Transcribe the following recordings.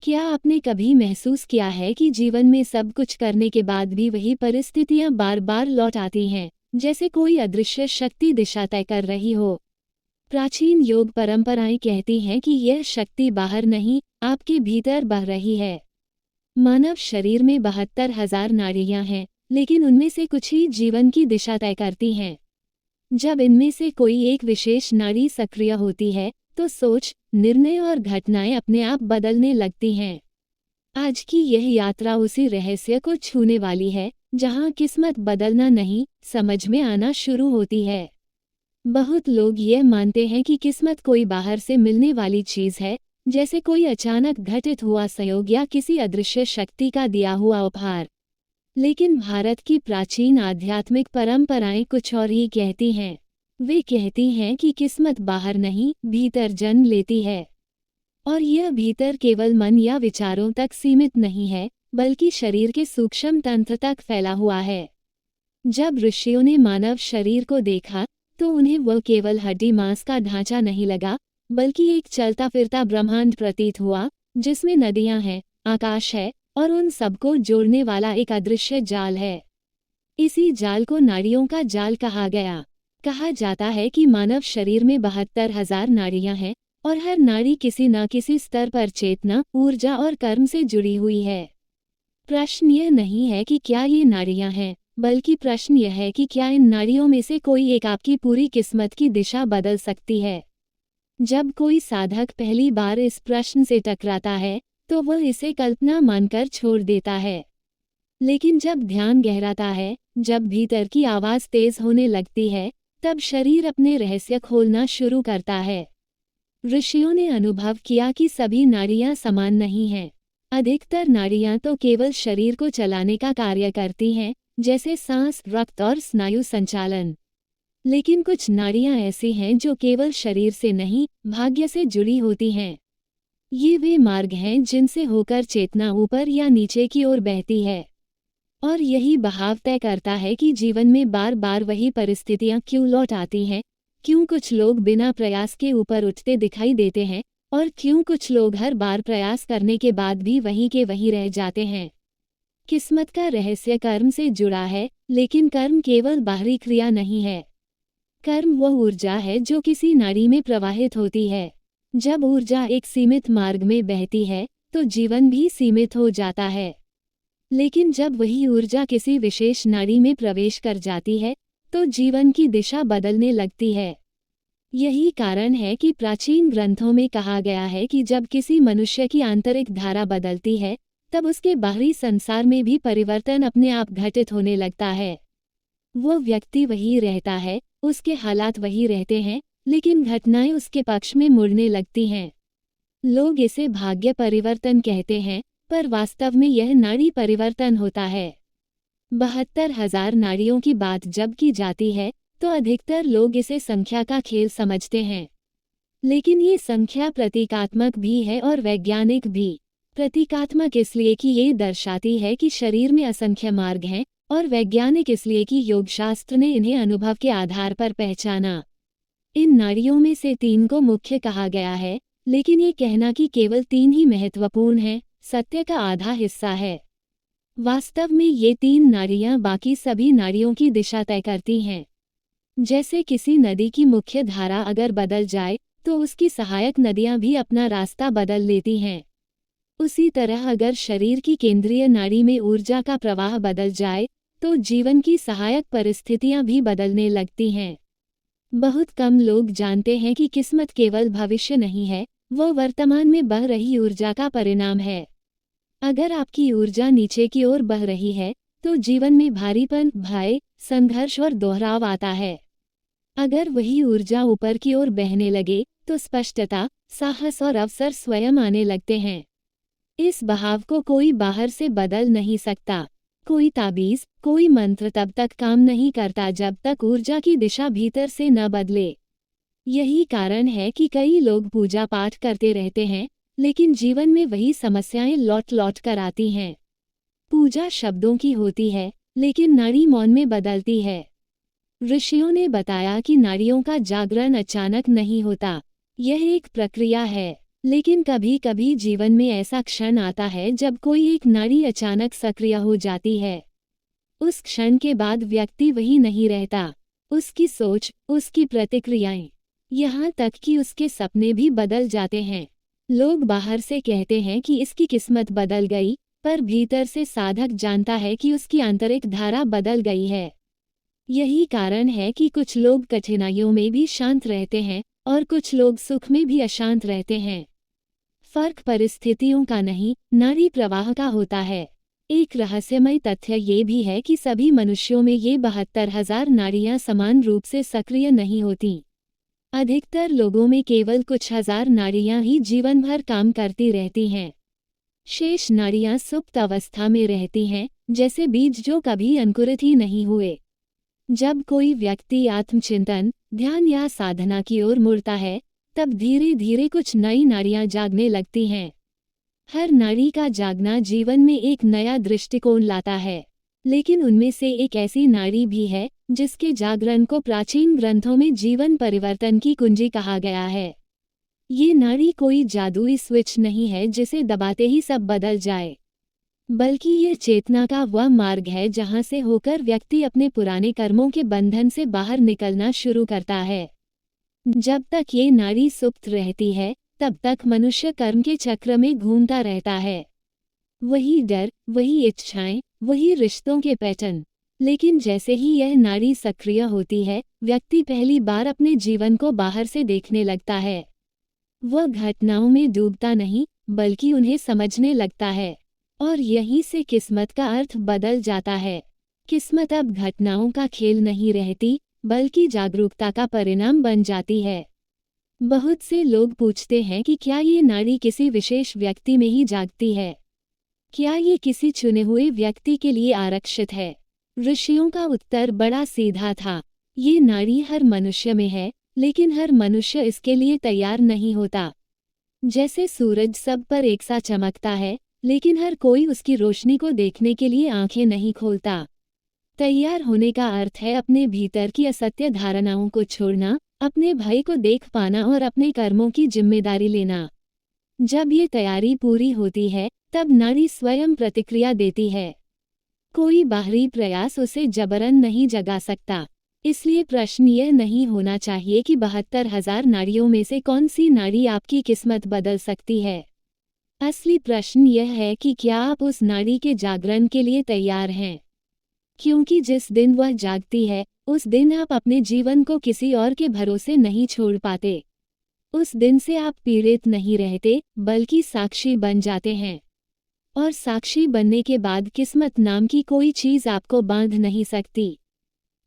क्या आपने कभी महसूस किया है कि जीवन में सब कुछ करने के बाद भी वही परिस्थितियां बार बार लौट आती हैं, जैसे कोई अदृश्य शक्ति दिशा तय कर रही हो? प्राचीन योग परंपराएं कहती हैं कि यह शक्ति बाहर नहीं, आपके भीतर बह रही है। मानव शरीर में 72,000 नाड़ियां हैं, लेकिन उनमें से कुछ ही जीवन की दिशा तय करती हैं। जब इनमें से कोई एक विशेष नाड़ी सक्रिय होती है, तो सोच, निर्णय और घटनाएं अपने आप बदलने लगती हैं। आज की यह यात्रा उसी रहस्य को छूने वाली है, जहां किस्मत बदलना नहीं, समझ में आना शुरू होती है। बहुत लोग यह मानते हैं कि किस्मत कोई बाहर से मिलने वाली चीज है, जैसे कोई अचानक घटित हुआ संयोग या किसी अदृश्य शक्ति का दिया हुआ उपहार। लेकिन भारत की प्राचीन आध्यात्मिक परंपराएं कुछ और ही कहती हैं। वे कहती हैं कि किस्मत बाहर नहीं, भीतर जन्म लेती है। और यह भीतर केवल मन या विचारों तक सीमित नहीं है, बल्कि शरीर के सूक्ष्म तंत्र तक फैला हुआ है। जब ऋषियों ने मानव शरीर को देखा, तो उन्हें वह केवल हड्डी मांस का ढांचा नहीं लगा, बल्कि एक चलता फिरता ब्रह्मांड प्रतीत हुआ, जिसमें नदियां हैं, आकाश है, और उन सबको जोड़ने वाला एक अदृश्य जाल है। इसी जाल को नाड़ियों का जाल कहा गया। कहा जाता है कि मानव शरीर में 72,000 नाड़ियां हैं, और हर नाड़ी किसी न किसी स्तर पर चेतना, ऊर्जा और कर्म से जुड़ी हुई है। प्रश्न यह नहीं है कि क्या ये नाड़ियां हैं, बल्कि प्रश्न यह है कि क्या इन नाड़ियों में से कोई एक आपकी पूरी किस्मत की दिशा बदल सकती है। जब कोई साधक पहली बार इस प्रश्न से टकराता है, तो वह इसे कल्पना मानकर छोड़ देता है। लेकिन जब ध्यान गहराता है, जब भीतर की आवाज तेज होने लगती है, तब शरीर अपने रहस्य खोलना शुरू करता है। ऋषियों ने अनुभव किया कि सभी नाड़ियां समान नहीं हैं। अधिकतर नाड़ियां तो केवल शरीर को चलाने का कार्य करती हैं, जैसे सांस, रक्त और स्नायु संचालन। लेकिन कुछ नाड़ियां ऐसी हैं जो केवल शरीर से नहीं, भाग्य से जुड़ी होती हैं। ये वे मार्ग हैं जिनसे होकर चेतना ऊपर या नीचे की ओर बहती है। और यही बहाव तय करता है कि जीवन में बार बार वही परिस्थितियां क्यों लौट आती हैं, क्यों कुछ लोग बिना प्रयास के ऊपर उठते दिखाई देते हैं, और क्यों कुछ लोग हर बार प्रयास करने के बाद भी वहीं के वहीं रह जाते हैं। किस्मत का रहस्य कर्म से जुड़ा है, लेकिन कर्म केवल बाहरी क्रिया नहीं है। कर्म वह ऊर्जा है जो किसी नाड़ी में प्रवाहित होती है। जब ऊर्जा एक सीमित मार्ग में बहती है, तो जीवन भी सीमित हो जाता है। लेकिन जब वही ऊर्जा किसी विशेष नाड़ी में प्रवेश कर जाती है, तो जीवन की दिशा बदलने लगती है। यही कारण है कि प्राचीन ग्रंथों में कहा गया है कि जब किसी मनुष्य की आंतरिक धारा बदलती है, तब उसके बाहरी संसार में भी परिवर्तन अपने आप घटित होने लगता है। वो व्यक्ति वही रहता है, उसके हालात वही रहते हैं, लेकिन घटनाएं उसके पक्ष में मुड़ने लगती हैं। लोग इसे भाग्य परिवर्तन कहते हैं, पर वास्तव में यह नाड़ी परिवर्तन होता है। 72,000 नाड़ियों की बात जब की जाती है, तो अधिकतर लोग इसे संख्या का खेल समझते हैं। लेकिन ये संख्या प्रतीकात्मक भी है और वैज्ञानिक भी। प्रतीकात्मक इसलिए कि ये दर्शाती है कि शरीर में असंख्य मार्ग हैं, और वैज्ञानिक इसलिए कि योगशास्त्र ने इन्हें अनुभव के आधार पर पहचाना। इन नाड़ियों में से 3 को मुख्य कहा गया है, लेकिन ये कहना कि केवल 3 ही महत्वपूर्ण हैं, सत्य का आधा हिस्सा है। वास्तव में ये 3 नाड़ियां बाकी सभी नाड़ियों की दिशा तय करती हैं। जैसे किसी नदी की मुख्य धारा अगर बदल जाए, तो उसकी सहायक नदियां भी अपना रास्ता बदल लेती हैं। उसी तरह अगर शरीर की केंद्रीय नाड़ी में ऊर्जा का प्रवाह बदल जाए, तो जीवन की सहायक परिस्थितियां भी बदलने लगती हैं। बहुत कम लोग जानते हैं कि किस्मत केवल भविष्य नहीं है, वो वर्तमान में बह रही ऊर्जा का परिणाम है। अगर आपकी ऊर्जा नीचे की ओर बह रही है, तो जीवन में भारीपन, भय, संघर्ष और दोहराव आता है। अगर वही ऊर्जा ऊपर की ओर बहने लगे, तो स्पष्टता, साहस और अवसर स्वयं आने लगते हैं। इस बहाव को कोई बाहर से बदल नहीं सकता। कोई ताबीज, कोई मंत्र तब तक काम नहीं करता जब तक ऊर्जा की दिशा भीतर से न बदले। यही कारण है कि कई लोग पूजा पाठ करते रहते हैं, लेकिन जीवन में वही समस्याएं लौट लौट कर आती हैं। पूजा शब्दों की होती है, लेकिन नाड़ी मौन में बदलती है। ऋषियों ने बताया कि नाड़ियों का जागरण अचानक नहीं होता, यह एक प्रक्रिया है। लेकिन कभी कभी जीवन में ऐसा क्षण आता है जब कोई एक नाड़ी अचानक सक्रिय हो जाती है। उस क्षण के बाद व्यक्ति वही नहीं रहता। उसकी सोच, उसकी प्रतिक्रियाएं, यहाँ तक कि उसके सपने भी बदल जाते हैं। लोग बाहर से कहते हैं कि इसकी किस्मत बदल गई, पर भीतर से साधक जानता है कि उसकी आंतरिक धारा बदल गई है। यही कारण है कि कुछ लोग कठिनाइयों में भी शांत रहते हैं और कुछ लोग सुख में भी अशांत रहते हैं। फर्क परिस्थितियों का नहीं, नाड़ी प्रवाह का होता है। एक रहस्यमय तथ्य ये भी है कि सभी मनुष्यों में ये 72,000 नाड़ियां समान रूप से सक्रिय नहीं होती। अधिकतर लोगों में केवल कुछ हजार नाड़ियां ही जीवन भर काम करती रहती हैं। शेष नाड़ियां सुप्त अवस्था में रहती हैं, जैसे बीज जो कभी अंकुरित ही नहीं हुए। जब कोई व्यक्ति आत्मचिंतन, ध्यान या साधना की ओर मुड़ता है, तब धीरे धीरे कुछ नई नाड़ियां जागने लगती हैं। हर नाड़ी का जागना जीवन में एक नया दृष्टिकोण लाता है, लेकिन उनमें से एक ऐसी नाड़ी भी है जिसके जागरण को प्राचीन ग्रंथों में जीवन परिवर्तन की कुंजी कहा गया है। ये नाड़ी कोई जादुई स्विच नहीं है जिसे दबाते ही सब बदल जाए, बल्कि ये चेतना का वह मार्ग है जहां से होकर व्यक्ति अपने पुराने कर्मों के बंधन से बाहर निकलना शुरू करता है। जब तक ये नाड़ी सुप्त रहती है, तब तक मनुष्य कर्म के चक्र में घूमता रहता है। वही डर, वही इच्छाएं, वही रिश्तों के पैटर्न। लेकिन जैसे ही यह नाड़ी सक्रिय होती है, व्यक्ति पहली बार अपने जीवन को बाहर से देखने लगता है। वह घटनाओं में डूबता नहीं, बल्कि उन्हें समझने लगता है, और यहीं से किस्मत का अर्थ बदल जाता है। किस्मत अब घटनाओं का खेल नहीं रहती, बल्कि जागरूकता का परिणाम बन जाती है। बहुत से लोग पूछते हैं कि क्या ये नाड़ी किसी विशेष व्यक्ति में ही जागती है? क्या ये किसी चुने हुए व्यक्ति के लिए आरक्षित है? ऋषियों का उत्तर बड़ा सीधा था, ये नाड़ी हर मनुष्य में है, लेकिन हर मनुष्य इसके लिए तैयार नहीं होता। जैसे सूरज सब पर एक सा चमकता है, लेकिन हर कोई उसकी रोशनी को देखने के लिए आंखें नहीं खोलता। तैयार होने का अर्थ है अपने भीतर की असत्य धारणाओं को छोड़ना, अपने भय को देख पाना और अपने कर्मों की जिम्मेदारी लेना। जब ये तैयारी पूरी होती है, तब नाड़ी स्वयं प्रतिक्रिया देती है। कोई बाहरी प्रयास उसे जबरन नहीं जगा सकता। इसलिए प्रश्न यह नहीं होना चाहिए कि 72,000 नाड़ियों में से कौन सी नाड़ी आपकी किस्मत बदल सकती है। असली प्रश्न यह है कि क्या आप उस नाड़ी के जागरण के लिए तैयार हैं? क्योंकि जिस दिन वह जागती है, उस दिन आप अपने जीवन को किसी और के भरोसे नहीं छोड़ पाते। उस दिन से आप पीड़ित नहीं रहते, बल्कि साक्षी बन जाते हैं। और साक्षी बनने के बाद किस्मत नाम की कोई चीज आपको बांध नहीं सकती।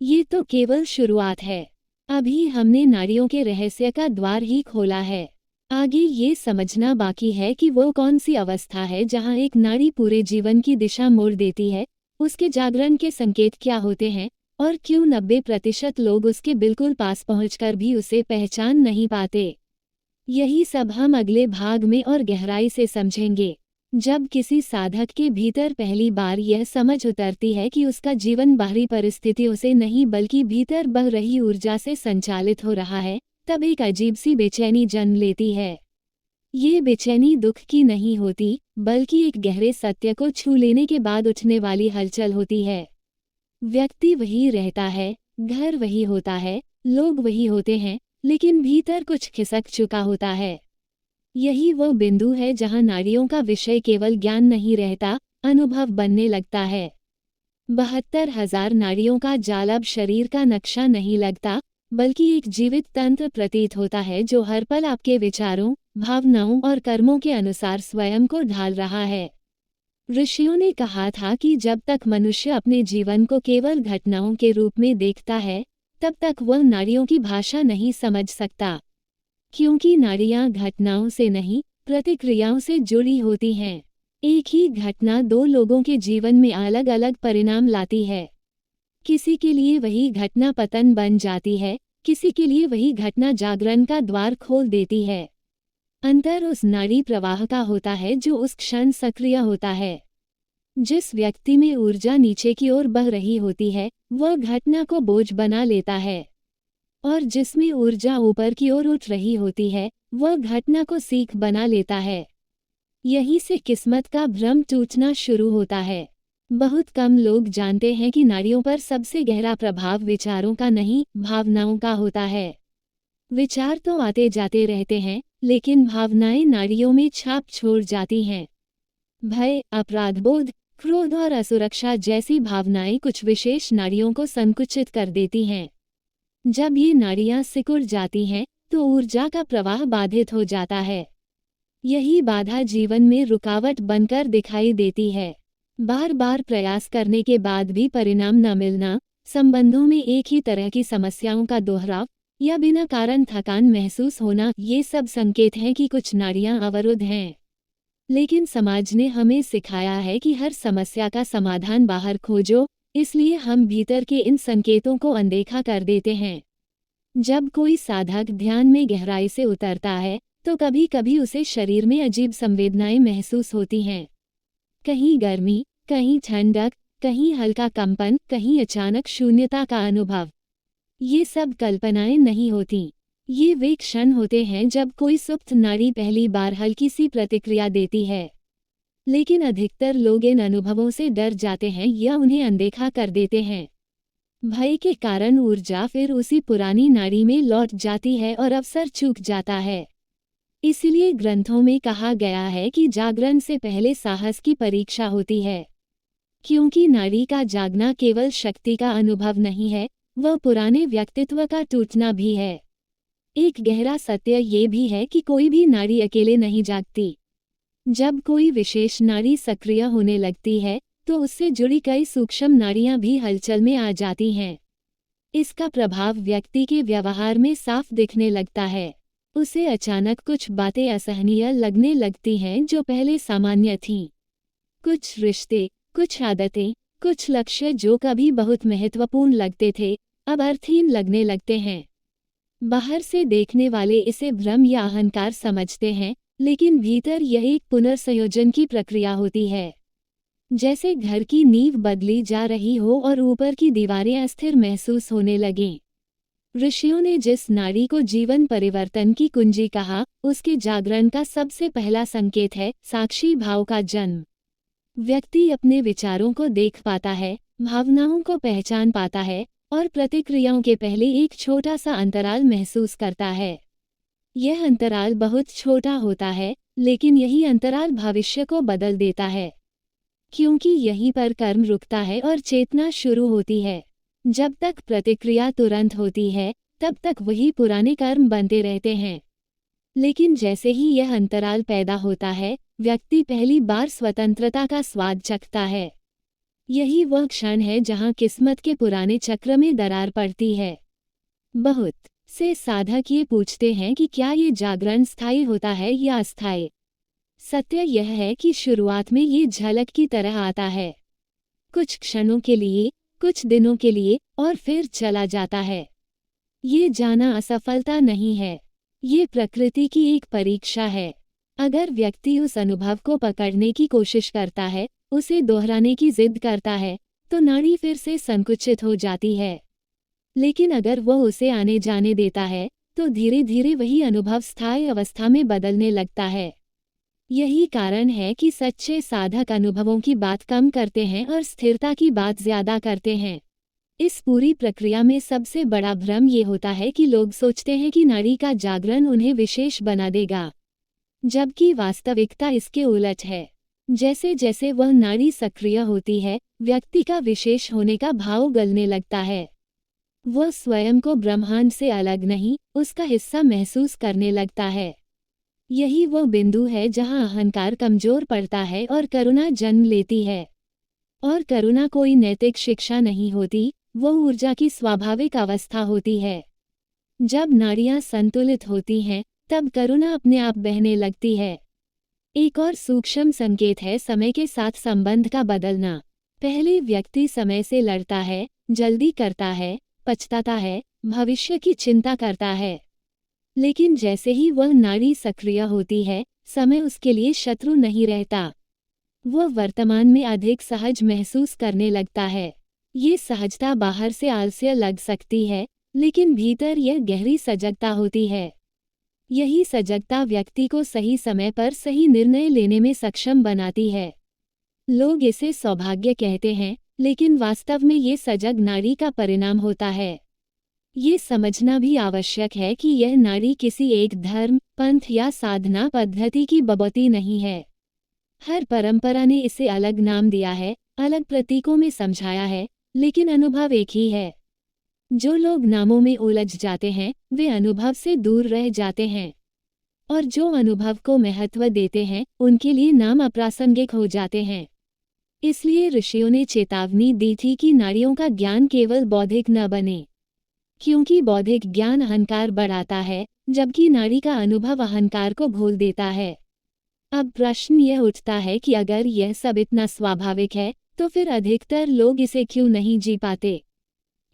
ये तो केवल शुरुआत है। अभी हमने नाड़ियों के रहस्य का द्वार ही खोला है। आगे ये समझना बाकी है कि वो कौन सी अवस्था है जहां एक नाड़ी पूरे जीवन की दिशा मोड़ देती है, उसके जागरण के संकेत क्या होते हैं, और क्यों 90% लोग उसके बिल्कुल पास पहुंचकर भी उसे पहचान नहीं पाते। यही सब हम अगले भाग में और गहराई से समझेंगे। जब किसी साधक के भीतर पहली बार यह समझ उतरती है कि उसका जीवन बाहरी परिस्थितियों से नहीं बल्कि भीतर बह रही ऊर्जा से संचालित हो रहा है, तब एक अजीब सी बेचैनी जन्म लेती है। ये बेचैनी दुख की नहीं होती, बल्कि एक गहरे सत्य को छू लेने के बाद उठने वाली हलचल होती है। व्यक्ति वही रहता है, घर वही होता है, लोग वही होते हैं, लेकिन भीतर कुछ खिसक चुका होता है। यही वो बिंदु है जहां नाड़ियों का विषय केवल ज्ञान नहीं रहता, अनुभव बनने लगता है। 72,000 नाड़ियों का जाल अब शरीर का नक्शा नहीं लगता, बल्कि एक जीवित तंत्र प्रतीत होता है जो हर पल आपके विचारों, भावनाओं और कर्मों के अनुसार स्वयं को ढाल रहा है। ऋषियों ने कहा था कि जब तक मनुष्य अपने जीवन को केवल घटनाओं के रूप में देखता है, तब तक वह नाड़ियों की भाषा नहीं समझ सकता। क्योंकि नाड़ियां घटनाओं से नहीं, प्रतिक्रियाओं से जुड़ी होती हैं। एक ही घटना दो लोगों के जीवन में अलग अलग परिणाम लाती है। किसी के लिए वही घटना पतन बन जाती है, किसी के लिए वही घटना जागरण का द्वार खोल देती है। अंतर उस नाड़ी प्रवाह का होता है जो उस क्षण सक्रिय होता है। जिस व्यक्ति में ऊर्जा नीचे की ओर बह रही होती है, वह घटना को बोझ बना लेता है। और जिसमें ऊर्जा ऊपर की ओर उठ रही होती है, वह घटना को सीख बना लेता है। यहीं से किस्मत का भ्रम टूटना शुरू होता है। बहुत कम लोग जानते हैं कि नारियों पर सबसे गहरा प्रभाव विचारों का नहीं, भावनाओं का होता है। विचार तो आते जाते रहते हैं, लेकिन भावनाएं नाड़ियों में छाप छोड़ जाती हैं। भय, अपराधबोध, क्रोध और असुरक्षा जैसी भावनाएं कुछ विशेष नाड़ियों को संकुचित कर देती हैं। जब ये नाड़ियां सिकुड़ जाती हैं, तो ऊर्जा का प्रवाह बाधित हो जाता है। यही बाधा जीवन में रुकावट बनकर दिखाई देती है। बार बार प्रयास करने के बाद भी परिणाम न मिलना, संबंधों में एक ही तरह की समस्याओं का दोहराव या बिना कारण थकान महसूस होना, ये सब संकेत हैं कि कुछ नाड़ियां अवरुद्ध हैं। लेकिन समाज ने हमें सिखाया है कि हर समस्या का समाधान बाहर खोजो, इसलिए हम भीतर के इन संकेतों को अनदेखा कर देते हैं। जब कोई साधक ध्यान में गहराई से उतरता है, तो कभी कभी उसे शरीर में अजीब संवेदनाएं महसूस होती हैं। कहीं गर्मी, कहीं ठंडक, कहीं हल्का कंपन, कहीं अचानक शून्यता का अनुभव। ये सब कल्पनाएं नहीं होती। ये वे क्षण होते हैं जब कोई सुप्त नाड़ी पहली बार हल्की सी प्रतिक्रिया देती है। लेकिन अधिकतर लोग इन अनुभवों से डर जाते हैं या उन्हें अनदेखा कर देते हैं। भय के कारण ऊर्जा फिर उसी पुरानी नाड़ी में लौट जाती है और अवसर चूक जाता है। इसलिए ग्रंथों में कहा गया है कि जागरण से पहले साहस की परीक्षा होती है। क्योंकि नाड़ी का जागना केवल शक्ति का अनुभव नहीं है, वह पुराने व्यक्तित्व का टूटना भी है। एक गहरा सत्य ये भी है कि कोई भी नाड़ी अकेले नहीं जागती। जब कोई विशेष नाड़ी सक्रिय होने लगती है, तो उससे जुड़ी कई सूक्ष्म नाड़ियां भी हलचल में आ जाती हैं। इसका प्रभाव व्यक्ति के व्यवहार में साफ दिखने लगता है। उसे अचानक कुछ बातें असहनीय लगने लगती हैं जो पहले सामान्य थीं। कुछ रिश्ते, कुछ आदतें, कुछ लक्ष्य जो कभी बहुत महत्वपूर्ण लगते थे, अब अर्थहीन लगने लगते हैं। बाहर से देखने वाले इसे भ्रम या अहंकार समझते हैं, लेकिन भीतर यह एक पुनर्संयोजन की प्रक्रिया होती है। जैसे घर की नींव बदली जा रही हो और ऊपर की दीवारें अस्थिर महसूस होने लगें। ऋषियों ने जिस नाड़ी को जीवन परिवर्तन की कुंजी कहा, उसके जागरण का सबसे पहला संकेत है साक्षी भाव का जन्म। व्यक्ति अपने विचारों को देख पाता है, भावनाओं को पहचान पाता है और प्रतिक्रियाओं के पहले एक छोटा सा अंतराल महसूस करता है। यह अंतराल बहुत छोटा होता है, लेकिन यही अंतराल भविष्य को बदल देता है। क्योंकि यहीं पर कर्म रुकता है और चेतना शुरू होती है। जब तक प्रतिक्रिया तुरंत होती है, तब तक वही पुराने कर्म बनते रहते हैं। लेकिन जैसे ही यह अंतराल पैदा होता है, व्यक्ति पहली बार स्वतंत्रता का स्वाद चखता है। यही वह क्षण है जहां किस्मत के पुराने चक्र में दरार पड़ती है। बहुत से साधक ये पूछते हैं कि क्या ये जागरण स्थायी होता है या अस्थायी। सत्य यह है कि शुरुआत में ये झलक की तरह आता है, कुछ क्षणों के लिए, कुछ दिनों के लिए, और फिर चला जाता है। ये जाना असफलता नहीं है, ये प्रकृति की एक परीक्षा है। अगर व्यक्ति उस अनुभव को पकड़ने की कोशिश करता है, उसे दोहराने की जिद करता है, तो नाड़ी फिर से संकुचित हो जाती है। लेकिन अगर वह उसे आने जाने देता है, तो धीरे धीरे वही अनुभव स्थायी अवस्था में बदलने लगता है। यही कारण है कि सच्चे साधक अनुभवों की बात कम करते हैं और स्थिरता की बात ज्यादा करते हैं। इस पूरी प्रक्रिया में सबसे बड़ा भ्रम ये होता है कि लोग सोचते हैं कि नाड़ी का जागरण उन्हें विशेष बना देगा, जबकि वास्तविकता इसके उलट है। जैसे जैसे वह नाड़ी सक्रिय होती है, व्यक्ति का विशेष होने का भाव गलने लगता है। वह स्वयं को ब्रह्मांड से अलग नहीं, उसका हिस्सा महसूस करने लगता है। यही वह बिंदु है जहां अहंकार कमजोर पड़ता है और करुणा जन्म लेती है। और करुणा कोई नैतिक शिक्षा नहीं होती, वह ऊर्जा की स्वाभाविक अवस्था होती है। जब नाड़ियां संतुलित होती हैं, तब करुणा अपने आप बहने लगती है। एक और सूक्ष्म संकेत है समय के साथ संबंध का बदलना। पहले व्यक्ति समय से लड़ता है, जल्दी करता है, पछताता है, भविष्य की चिंता करता है। लेकिन जैसे ही वह नाड़ी सक्रिय होती है, समय उसके लिए शत्रु नहीं रहता। वह वर्तमान में अधिक सहज महसूस करने लगता है। ये सहजता बाहर से आलस्य लग सकती है, लेकिन भीतर यह गहरी सजगता होती है। यही सजगता व्यक्ति को सही समय पर सही निर्णय लेने में सक्षम बनाती है। लोग इसे सौभाग्य कहते हैं, लेकिन वास्तव में ये सजग नारी का परिणाम होता है। ये समझना भी आवश्यक है कि यह नारी किसी एक धर्म, पंथ या साधना पद्धति की बबौती नहीं है। हर परंपरा ने इसे अलग नाम दिया है, अलग प्रतीकों में समझाया है, लेकिन अनुभव एक ही है। जो लोग नामों में उलझ जाते हैं, वे अनुभव से दूर रह जाते हैं। और जो अनुभव को महत्व देते हैं, उनके लिए नाम अप्रासंगिक हो जाते हैं। इसलिए ऋषियों ने चेतावनी दी थी कि नारियों का ज्ञान केवल बौद्धिक न बने, क्योंकि बौद्धिक ज्ञान अहंकार बढ़ाता है, जबकि नारी का अनुभव अहंकार को भूल देता है। अब प्रश्न यह उठता है कि अगर यह सब इतना स्वाभाविक है, तो फिर अधिकतर लोग इसे क्यों नहीं जी पाते?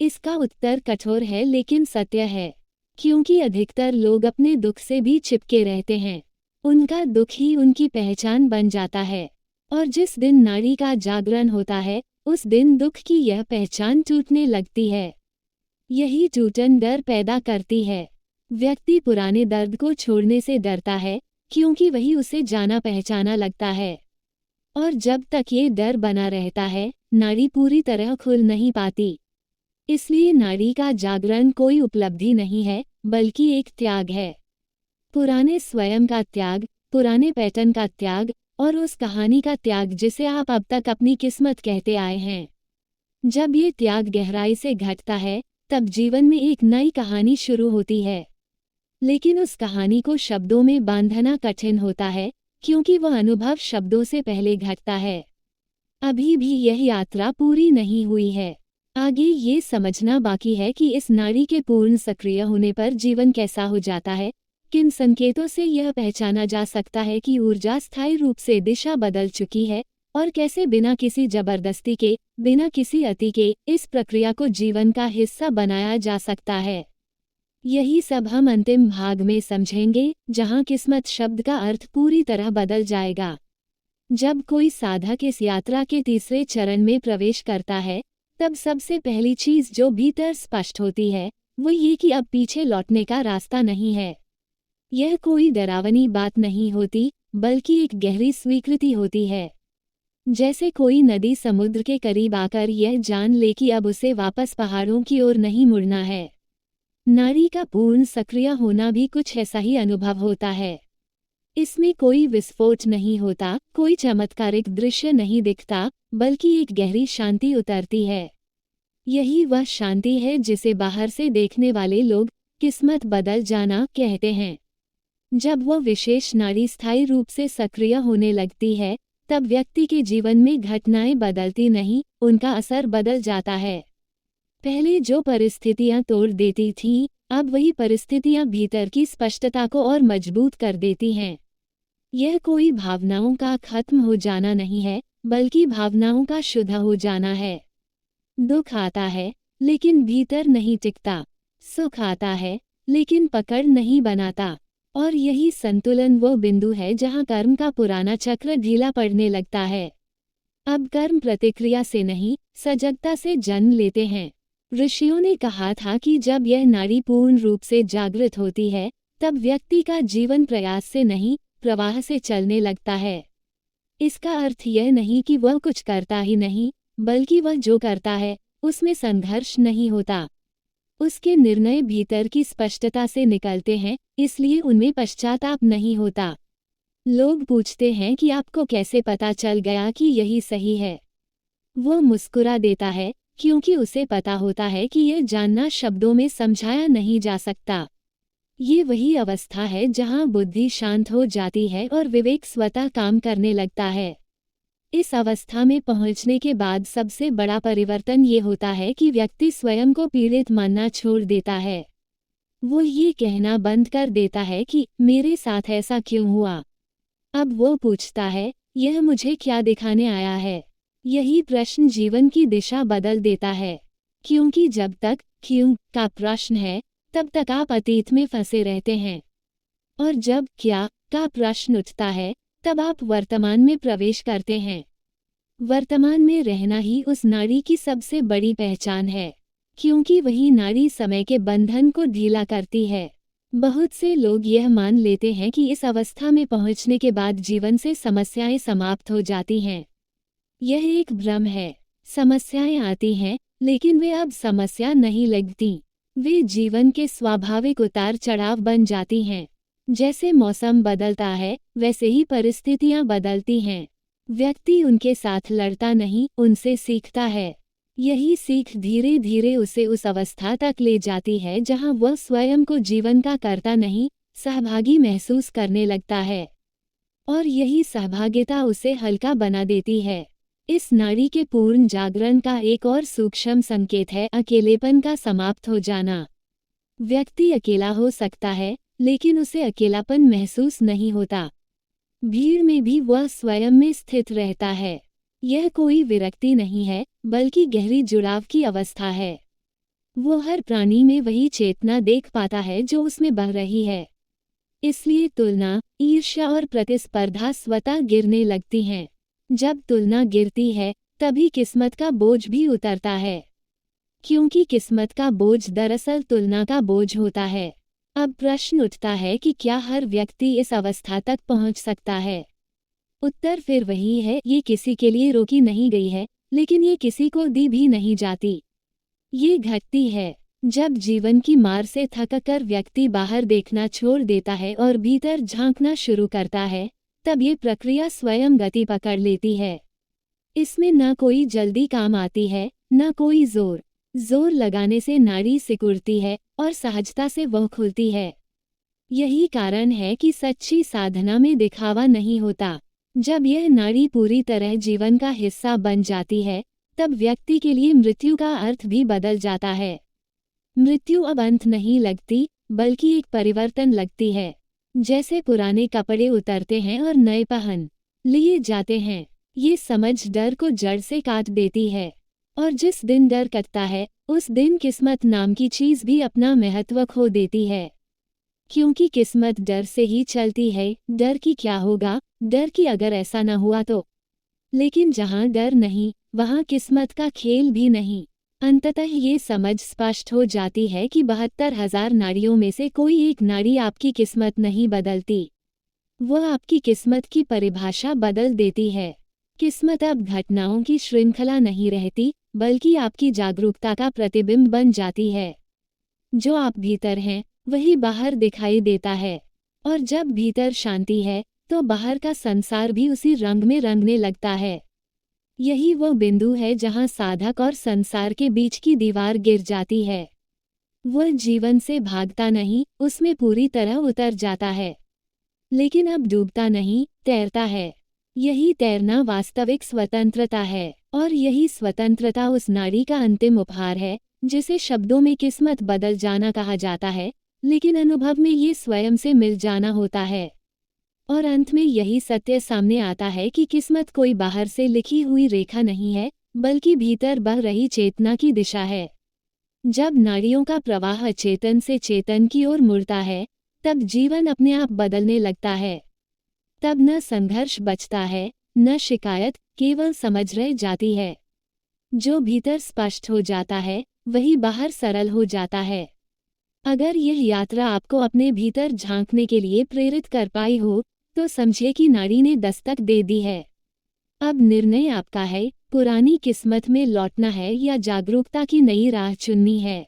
इसका उत्तर कठोर है लेकिन सत्य है, क्योंकि अधिकतर लोग अपने दुख से भी चिपके रहते हैं। उनका दुख ही उनकी पहचान बन जाता है, और जिस दिन नारी का जागरण होता है, उस दिन दुख की यह पहचान टूटने लगती है। यही टूटन डर पैदा करती है। व्यक्ति पुराने दर्द को छोड़ने से डरता है, क्योंकि वही उसे जाना पहचाना लगता है। और जब तक ये डर बना रहता है, नारी पूरी तरह खुल नहीं पाती। इसलिए नारी का जागरण कोई उपलब्धि नहीं है, बल्कि एक त्याग है। पुराने स्वयं का त्याग, पुराने पैटर्न का त्याग, और उस कहानी का त्याग जिसे आप अब तक अपनी किस्मत कहते आए हैं। जब ये त्याग गहराई से घटता है, तब जीवन में एक नई कहानी शुरू होती है। लेकिन उस कहानी को शब्दों में बांधना कठिन होता है, क्योंकि वह अनुभव शब्दों से पहले घटता है। अभी भी यह यात्रा पूरी नहीं हुई है। आगे ये समझना बाकी है कि इस नारी के पूर्ण सक्रिय होने पर जीवन कैसा हो जाता है, किन संकेतों से यह पहचाना जा सकता है कि ऊर्जा स्थायी रूप से दिशा बदल चुकी है, और कैसे बिना किसी जबरदस्ती के, बिना किसी अति के, इस प्रक्रिया को जीवन का हिस्सा बनाया जा सकता है। यही सब हम अंतिम भाग में समझेंगे, जहां किस्मत शब्द का अर्थ पूरी तरह बदल जाएगा। जब कोई साधक इस यात्रा के तीसरे चरण में प्रवेश करता है, तब सबसे पहली चीज जो भीतर स्पष्ट होती है, वो ये कि अब पीछे लौटने का रास्ता नहीं है। यह कोई डरावनी बात नहीं होती, बल्कि एक गहरी स्वीकृति होती है। जैसे कोई नदी समुद्र के करीब आकर यह जान ले कि अब उसे वापस पहाड़ों की ओर नहीं मुड़ना है। नारी का पूर्ण सक्रिय होना भी कुछ ऐसा ही अनुभव होता है। इसमें कोई विस्फोट नहीं होता, कोई चमत्कारिक दृश्य नहीं दिखता, बल्कि एक गहरी शांति उतरती है। यही वह शांति है जिसे बाहर से देखने वाले लोग किस्मत बदल जाना कहते हैं। जब वह विशेष नारी स्थायी रूप से सक्रिय होने लगती है, तब व्यक्ति के जीवन में घटनाएं बदलती नहीं, उनका असर बदल जाता है। पहले जो परिस्थितियां तोड़ देती थीं, अब वही परिस्थितियां भीतर की स्पष्टता को और मजबूत कर देती हैं। यह कोई भावनाओं का खत्म हो जाना नहीं है, बल्कि भावनाओं का शुद्ध हो जाना है। दुख आता है, लेकिन भीतर नहीं टिकता। सुख आता है, लेकिन पकड़ नहीं बनाता। और यही संतुलन वो बिंदु है जहां कर्म का पुराना चक्र ढीला पड़ने लगता है। अब कर्म प्रतिक्रिया से नहीं, सजगता से जन्म लेते हैं। ऋषियों ने कहा था कि जब यह नारी पूर्ण रूप से जागृत होती है, तब व्यक्ति का जीवन प्रयास से नहीं, प्रवाह से चलने लगता है। इसका अर्थ यह नहीं कि वह कुछ करता ही नहीं, बल्कि वह जो करता है, उसमें संघर्ष नहीं होता। उसके निर्णय भीतर की स्पष्टता से निकलते हैं, इसलिए उनमें पश्चाताप नहीं होता। लोग पूछते हैं कि आपको कैसे पता चल गया कि यही सही है। वो मुस्कुरा देता है, क्योंकि उसे पता होता है कि यह जानना शब्दों में समझाया नहीं जा सकता। ये वही अवस्था है जहां बुद्धि शांत हो जाती है और विवेक स्वतः काम करने लगता है। इस अवस्था में पहुंचने के बाद सबसे बड़ा परिवर्तन ये होता है कि व्यक्ति स्वयं को पीड़ित मानना छोड़ देता है। वो ये कहना बंद कर देता है कि मेरे साथ ऐसा क्यों हुआ। अब वो पूछता है, यह मुझे क्या दिखाने आया है। यही प्रश्न जीवन की दिशा बदल देता है, क्योंकि जब तक क्यों का प्रश्न है, तब तक आप अतीत में फंसे रहते हैं, और जब क्या का प्रश्न उठता है, तब आप वर्तमान में प्रवेश करते हैं। वर्तमान में रहना ही उस नारी की सबसे बड़ी पहचान है, क्योंकि वही नाड़ी समय के बंधन को ढीला करती है। बहुत से लोग यह मान लेते हैं कि इस अवस्था में पहुंचने के बाद जीवन से समस्याएं समाप्त हो जाती हैं। यह एक भ्रम है। समस्याएं आती हैं, लेकिन वे अब समस्या नहीं लगती। वे जीवन के स्वाभाविक उतार चढ़ाव बन जाती हैं। जैसे मौसम बदलता है, वैसे ही परिस्थितियां बदलती हैं। व्यक्ति उनके साथ लड़ता नहीं, उनसे सीखता है। यही सीख धीरे धीरे उसे उस अवस्था तक ले जाती है जहां वह स्वयं को जीवन का कर्ता नहीं, सहभागी महसूस करने लगता है। और यही सहभागिता उसे हल्का बना देती है। इस नाड़ी के पूर्ण जागरण का एक और सूक्ष्म संकेत है अकेलेपन का समाप्त हो जाना। व्यक्ति अकेला हो सकता है, लेकिन उसे अकेलापन महसूस नहीं होता। भीड़ में भी वह स्वयं में स्थित रहता है। यह कोई विरक्ति नहीं है, बल्कि गहरी जुड़ाव की अवस्था है। वो हर प्राणी में वही चेतना देख पाता है जो उसमें बह रही है। इसलिए तुलना, ईर्ष्या और प्रतिस्पर्धा स्वतः गिरने लगती हैं। जब तुलना गिरती है, तभी किस्मत का बोझ भी उतरता है। क्योंकि किस्मत का बोझ दरअसल तुलना का बोझ होता है। अब प्रश्न उठता है कि क्या हर व्यक्ति इस अवस्था तक पहुंच सकता है? उत्तर फिर वही है, ये किसी के लिए रोकी नहीं गई है, लेकिन ये किसी को दी भी नहीं जाती। ये घटती है जब जीवन की मार से थककर व्यक्ति बाहर देखना छोड़ देता है और भीतर झांकना शुरू करता है, तब ये प्रक्रिया स्वयं गति पकड़ लेती है। इसमें न कोई जल्दी काम आती है, न कोई जोर। जोर लगाने से नाड़ी सिकुड़ती है और सहजता से वह खुलती है। यही कारण है कि सच्ची साधना में दिखावा नहीं होता। जब यह नाड़ी पूरी तरह जीवन का हिस्सा बन जाती है, तब व्यक्ति के लिए मृत्यु का अर्थ भी बदल जाता है। मृत्यु अब अंत नहीं लगती, बल्कि एक परिवर्तन लगती है। जैसे पुराने कपड़े उतरते हैं और नए पहन लिए जाते हैं। ये समझ डर को जड़ से काट देती है। और जिस दिन डर कटता है, उस दिन किस्मत नाम की चीज भी अपना महत्व खो देती है। क्योंकि किस्मत डर से ही चलती है। डर की क्या होगा, डर की अगर ऐसा न हुआ तो। लेकिन जहाँ डर नहीं, वहाँ किस्मत का खेल भी नहीं। अंततः ये समझ स्पष्ट हो जाती है कि 72,000 नाड़ियों में से कोई एक नाड़ी आपकी किस्मत नहीं बदलती। वह आपकी किस्मत की परिभाषा बदल देती है। किस्मत अब घटनाओं की श्रृंखला नहीं रहती, बल्कि आपकी जागरूकता का प्रतिबिंब बन जाती है। जो आप भीतर हैं, वही बाहर दिखाई देता है। और जब भीतर शांति है, तो बाहर का संसार भी उसी रंग में रंगने लगता है। यही वो बिंदु है जहां साधक और संसार के बीच की दीवार गिर जाती है। वह जीवन से भागता नहीं, उसमें पूरी तरह उतर जाता है। लेकिन अब डूबता नहीं, तैरता है। यही तैरना वास्तविक स्वतंत्रता है। और यही स्वतंत्रता उस नाड़ी का अंतिम उपहार है, जिसे शब्दों में किस्मत बदल जाना कहा जाता है, लेकिन अनुभव में ये स्वयं से मिल जाना होता है। और अंत में यही सत्य सामने आता है कि किस्मत कोई बाहर से लिखी हुई रेखा नहीं है, बल्कि भीतर बह रही चेतना की दिशा है। जब नाड़ियों का प्रवाह चेतन से चेतन की ओर मुड़ता है, तब जीवन अपने आप बदलने लगता है। तब न संघर्ष बचता है, न शिकायत, केवल समझ रह जाती है। जो भीतर स्पष्ट हो जाता है, वही बाहर सरल हो जाता है। अगर यह यात्रा आपको अपने भीतर झांकने के लिए प्रेरित कर पाई हो, तो समझिए कि नाड़ी ने दस्तक दे दी है। अब निर्णय आपका है, पुरानी किस्मत में लौटना है या जागरूकता की नई राह चुननी है।